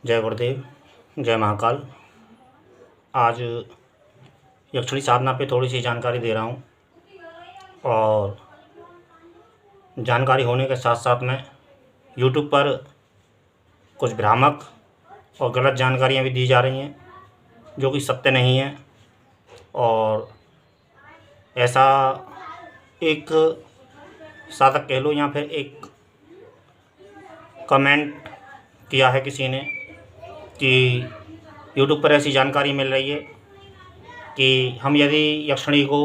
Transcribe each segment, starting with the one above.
जय गुरुदेव, जय महाकाल। आज यक्षिणी साधना पे थोड़ी सी जानकारी दे रहा हूँ और जानकारी होने के साथ साथ में यूट्यूब पर कुछ भ्रामक और गलत जानकारियाँ भी दी जा रही हैं जो कि सत्य नहीं है। और ऐसा एक साधक कह लो या फिर एक कमेंट किया है किसी ने कि यूट्यूब पर ऐसी जानकारी मिल रही है कि हम यदि यक्षिणी को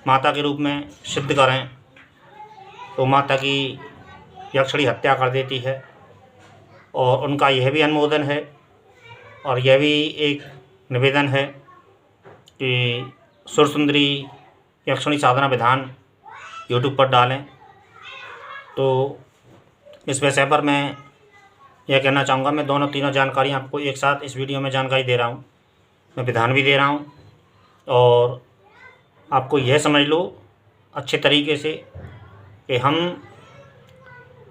माता के रूप में सिद्ध करें तो माता की यक्षिणी हत्या कर देती है। और उनका यह भी अनुमोदन है और यह भी एक निवेदन है कि सुरसुंदरी यक्षिणी साधना विधान यूट्यूब पर डालें। तो इस विषय पर मैं यह कहना चाहूँगा, मैं दोनों तीनों जानकारियाँ आपको एक साथ इस वीडियो में जानकारी दे रहा हूँ। मैं विधान भी दे रहा हूँ और आपको यह समझ लो अच्छे तरीके से कि हम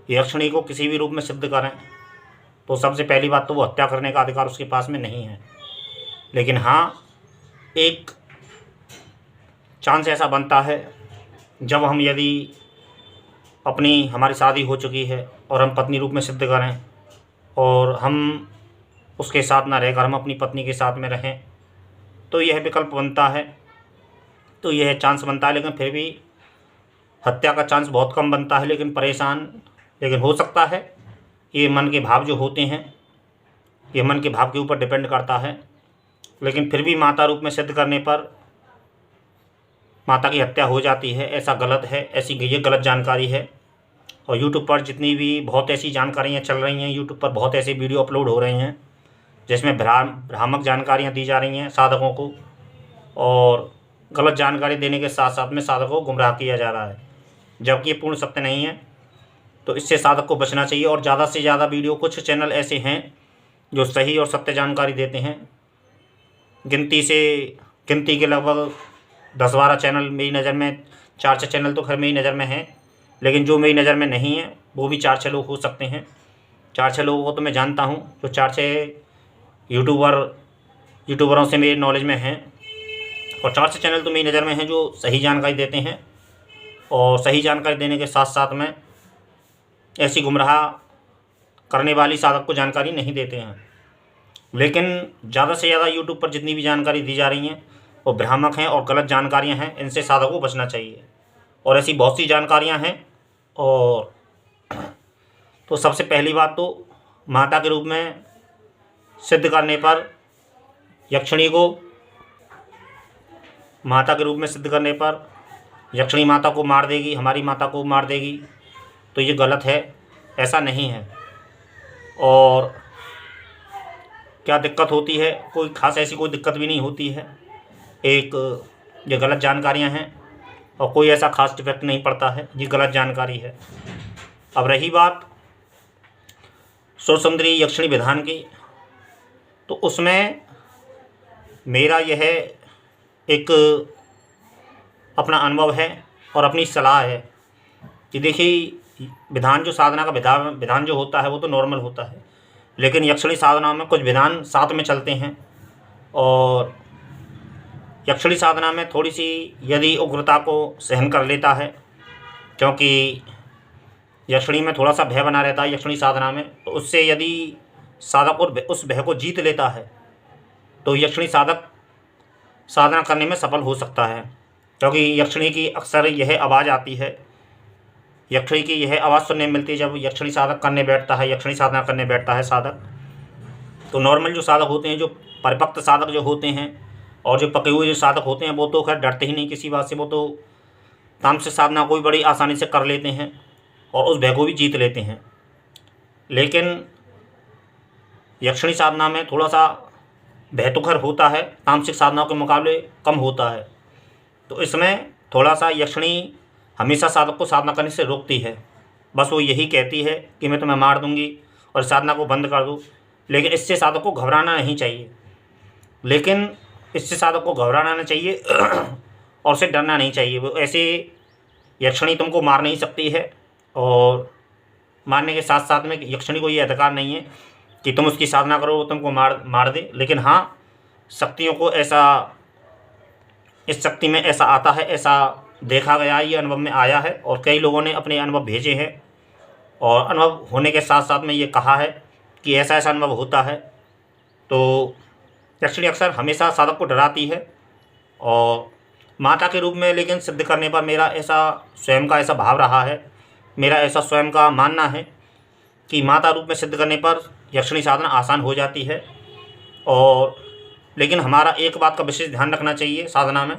यक्षिणी को किसी भी रूप में सिद्ध करें तो सबसे पहली बात तो वो हत्या करने का अधिकार उसके पास में नहीं है। लेकिन हाँ, एक चांस ऐसा बनता है जब हम यदि हमारी शादी हो चुकी है और हम पत्नी रूप में सिद्ध करें और हम उसके साथ ना रहकर हम अपनी पत्नी के साथ में रहें तो यह विकल्प बनता है, तो यह चांस बनता है। लेकिन फिर भी हत्या का चांस बहुत कम बनता है, लेकिन हो सकता है। ये मन के भाव जो होते हैं, ये मन के भाव के ऊपर डिपेंड करता है। लेकिन फिर भी माता रूप में सिद्ध करने पर माता की हत्या हो जाती है, ऐसा गलत है, ये गलत जानकारी है। और यूट्यूब पर जितनी भी बहुत ऐसी जानकारियाँ चल रही हैं, यूट्यूब पर बहुत ऐसे वीडियो अपलोड हो रहे हैं जिसमें भ्रामक जानकारियाँ दी जा रही हैं साधकों को, और गलत जानकारी देने के साथ साथ में साधकों को गुमराह किया जा रहा है, जबकि ये पूर्ण सत्य नहीं है। तो इससे साधक को बचना चाहिए। और ज़्यादा से ज़्यादा वीडियो, कुछ चैनल ऐसे हैं जो सही और सत्य जानकारी देते हैं। गिनती के लगभग 10-12 चैनल मेरी नज़र में, 4-6 चैनल तो खैर मेरी नज़र में हैं, लेकिन जो मेरी नज़र में नहीं है वो भी 4-6 लोग हो सकते हैं। 4-6 लोगों को तो मैं जानता हूँ जो 4-6 यूट्यूबरों से मेरे नॉलेज में हैं। और 4-6 चैनल तो मेरी नज़र में हैं जो सही जानकारी देते हैं और सही जानकारी देने के साथ साथ में ऐसी गुमराह करने वाली साधक को जानकारी नहीं देते हैं। लेकिन ज़्यादा से ज़्यादा यूट्यूब पर जितनी भी जानकारी दी जा रही हैं वो भ्रामक हैं और गलत जानकारियां हैं, इनसे साधक को बचना चाहिए। और ऐसी बहुत सी जानकारियां हैं। और तो सबसे पहली बात तो माता के रूप में सिद्ध करने पर यक्षिणी माता को मार देगी, हमारी माता को मार देगी, तो ये गलत है, ऐसा नहीं है। और क्या दिक्कत होती है? कोई खास ऐसी कोई दिक्कत भी नहीं होती है। ये गलत जानकारियां हैं और कोई ऐसा खास डिफेक्ट नहीं पड़ता है, ये गलत जानकारी है। अब रही बात सुरसुंदरी यक्षिणी विधान की, तो उसमें मेरा यह एक अपना अनुभव है और अपनी सलाह है कि देखिए, विधान जो साधना का विधान जो होता है वो तो नॉर्मल होता है, लेकिन यक्षिणी साधना में कुछ विधान साथ में चलते हैं। और यक्षिणी साधना में थोड़ी सी यदि उग्रता को सहन कर लेता है, क्योंकि यक्षिणी में थोड़ा सा भय बना रहता है यक्षिणी साधना में, तो उससे यदि साधक और उस भय को जीत लेता है तो यक्षिणी साधक साधना करने में सफल हो सकता है। क्योंकि यक्षिणी की अक्सर यह आवाज़ आती है, यक्षिणी की यह आवाज़ सुनने मिलती है जब यक्षिणी साधक करने बैठता है, यक्षिणी साधना करने बैठता है साधक। तो नॉर्मल जो साधक होते हैं, जो परिपक्व साधक जो होते हैं और जो पके हुए जो साधक होते हैं, वो तो खैर डरते ही नहीं किसी बात से, वो तो तामसिक साधना को भी बड़ी आसानी से कर लेते हैं और उस भय को भी जीत लेते हैं। लेकिन यक्षिणी साधना में थोड़ा सा भय तो खैर होता है, तामसिक साधनाओं के मुकाबले कम होता है। तो इसमें थोड़ा सा यक्षिणी हमेशा साधक को साधना करने से रोकती है। बस वो यही कहती है कि मैं तुम्हें मार दूंगी और साधना को बंद कर दूँ। लेकिन इससे साधक को घबराना नहीं चाहिए, और उससे डरना नहीं चाहिए। वो ऐसे यक्षिणी तुमको मार नहीं सकती है, और मारने के साथ साथ में यक्षिणी को ये अधिकार नहीं है कि तुम उसकी साधना करो वो तुमको मार दे, लेकिन हाँ, शक्तियों को ऐसा, इस शक्ति में ऐसा आता है, ऐसा देखा गया, ये अनुभव में आया है और कई लोगों ने अपने अनुभव भेजे हैं और अनुभव होने के साथ साथ में ये कहा है कि ऐसा ऐसा अनुभव होता है। तो यक्षिणी अक्सर हमेशा साधक को डराती है और माता के रूप में लेकिन सिद्ध करने पर मेरा ऐसा स्वयं का ऐसा भाव रहा है, मेरा ऐसा स्वयं का मानना है कि माता रूप में सिद्ध करने पर यक्षिणी साधना आसान हो जाती है। और लेकिन हमारा एक बात का विशेष ध्यान रखना चाहिए साधना में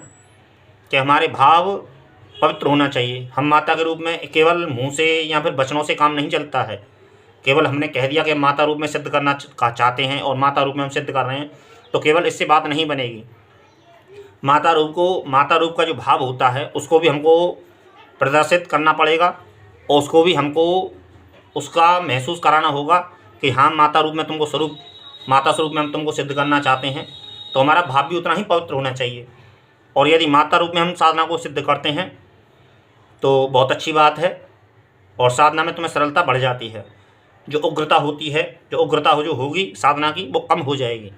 कि हमारे भाव पवित्र होना चाहिए। हम माता के रूप में केवल मुंह से या फिर वचनों से काम नहीं चलता है। केवल हमने कह दिया कि माता रूप में सिद्ध करना चाहते हैं और माता रूप में हम सिद्ध कर रहे हैं, तो केवल इससे बात नहीं बनेगी। माता रूप का जो भाव होता है उसको भी हमको प्रदर्शित करना पड़ेगा और उसको भी हमको उसका महसूस कराना होगा कि हाँ, माता स्वरूप में हम तुमको सिद्ध करना चाहते हैं। तो हमारा भाव भी उतना ही पवित्र होना चाहिए। और यदि माता रूप में हम साधना को सिद्ध करते हैं तो बहुत अच्छी बात है और साधना में तुम्हें सरलता बढ़ जाती है। जो उग्रता होती है, जो होगी साधना की, वो कम हो जाएगी।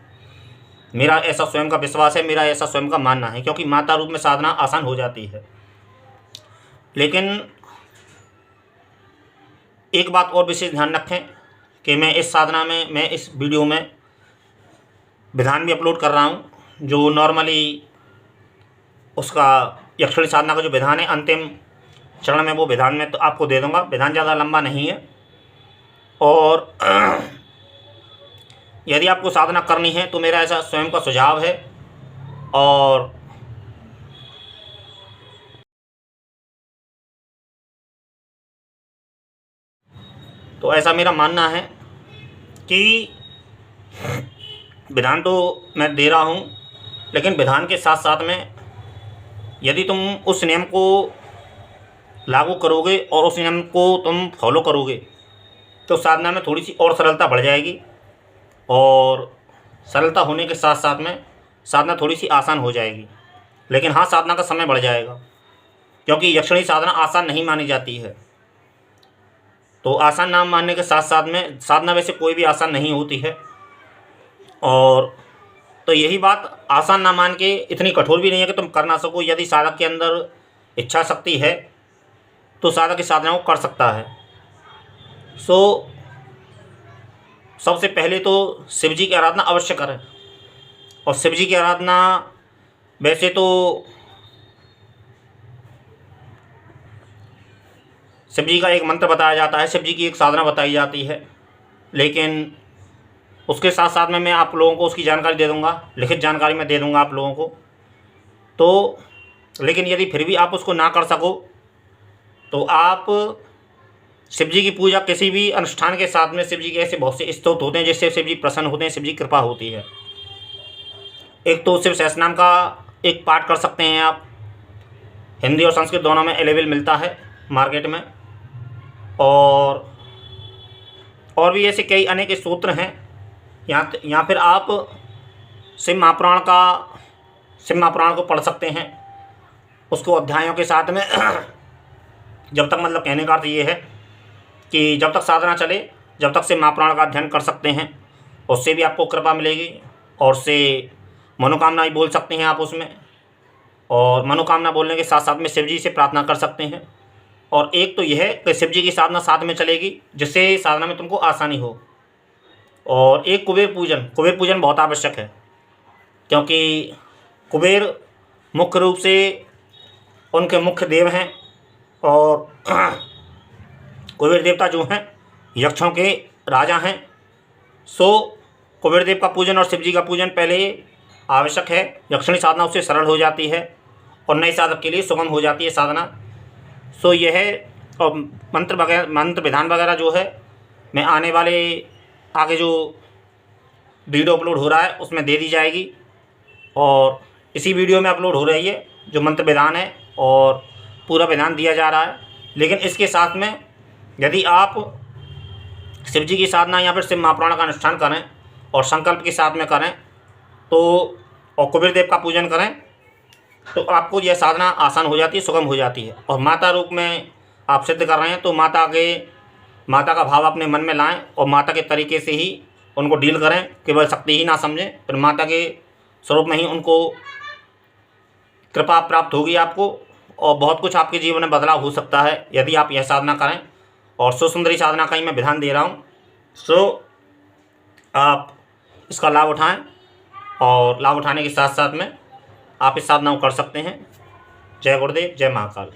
मेरा ऐसा स्वयं का विश्वास है, मेरा ऐसा स्वयं का मानना है, क्योंकि माता रूप में साधना आसान हो जाती है। लेकिन एक बात और विशेष ध्यान रखें कि मैं इस साधना में, मैं इस वीडियो में विधान भी अपलोड कर रहा हूँ, जो नॉर्मली उसका यक्षिणी साधना का जो विधान है अंतिम चरण में, वो विधान में तो आपको दे दूँगा। विधान ज़्यादा लंबा नहीं है और यदि आपको साधना करनी है तो मेरा ऐसा स्वयं का सुझाव है और तो ऐसा मेरा मानना है कि विधान तो मैं दे रहा हूँ, लेकिन विधान के साथ साथ में यदि तुम उस नियम को लागू करोगे और उस नियम को तुम फॉलो करोगे तो साधना में थोड़ी सी और सरलता बढ़ जाएगी और सरलता होने के साथ साथ में साधना थोड़ी सी आसान हो जाएगी। लेकिन हाँ, साधना का समय बढ़ जाएगा, क्योंकि यक्षिणी साधना आसान नहीं मानी जाती है। तो आसान ना मानने के साथ साथ में साधना वैसे कोई भी आसान नहीं होती है। और तो यही बात, आसान ना मान के इतनी कठोर भी नहीं है कि तुम कर ना सको। यदि साधक के अंदर इच्छा शक्ति है तो साधक इस साधना को कर सकता है। सबसे पहले तो शिव जी की आराधना अवश्य करें। और शिव जी की आराधना वैसे तो शिव जी का एक मंत्र बताया जाता है, शिव जी की एक साधना बताई जाती है, लेकिन उसके साथ साथ में मैं आप लोगों को उसकी जानकारी दे दूंगा, लिखित जानकारी मैं दे दूंगा आप लोगों को। तो लेकिन यदि फिर भी आप उसको ना कर सको तो आप शिव जी की पूजा किसी भी अनुष्ठान के साथ में, शिव जी के ऐसे बहुत से स्तोत्र होते हैं जिससे शिव जी प्रसन्न होते हैं, शिव जी की कृपा होती है। एक तो शिव सहस्रनाम का एक पाठ कर सकते हैं आप, हिंदी और संस्कृत दोनों में अवेलेबल मिलता है मार्केट में। और भी ऐसे कई अनेक स्तोत्र हैं। या फिर आप शिव महापुराण को पढ़ सकते हैं, उसको अध्यायों के साथ में जब तक, मतलब कहने का अर्थ ये है कि जब तक साधना चले, जब तक शिव महापुराण का अध्ययन कर सकते हैं, उससे भी आपको कृपा मिलेगी और से मनोकामना भी बोल सकते हैं आप उसमें। और मनोकामना बोलने के साथ साथ में शिव जी से प्रार्थना कर सकते हैं। और एक तो यह है कि शिव जी की साधना साथ में चलेगी जिससे साधना में तुमको आसानी हो। और एक कुबेर पूजन बहुत आवश्यक है, क्योंकि कुबेर मुख्य रूप से उनके मुख्य देव हैं और कुबेर देवता जो हैं यक्षों के राजा हैं। कुबेर देव का पूजन और शिव जी का पूजन पहले आवश्यक है। यक्षिणी साधना उससे सरल हो जाती है और नए साधक के लिए सुगम हो जाती है साधना। यह है। और मंत्र विधान वगैरह जो है मैं आगे जो वीडियो अपलोड हो रहा है उसमें दे दी जाएगी और इसी वीडियो में अपलोड हो रही है जो मंत्र विधान है और पूरा विधान दिया जा रहा है। लेकिन इसके साथ में यदि आप शिव जी की साधना या फिर शिव महापुराण का अनुष्ठान करें और संकल्प के साथ में करें और कुबेर देव का पूजन करें तो आपको यह साधना आसान हो जाती है, सुगम हो जाती है। और माता रूप में आप सिद्ध कर रहे हैं तो माता का भाव अपने मन में लाएं और माता के तरीके से ही उनको डील करें, केवल शक्ति ही ना समझें, फिर माता के स्वरूप में ही उनको कृपा प्राप्त होगी आपको, और बहुत कुछ आपके जीवन में बदलाव हो सकता है यदि आप यह साधना करें। और सुंदरी साधना का ही मैं विधान दे रहा हूँ, सो आप इसका लाभ उठाएं, और लाभ उठाने के साथ साथ में आप इस साधना को कर सकते हैं। जय गुरुदेव, जय महाकाल।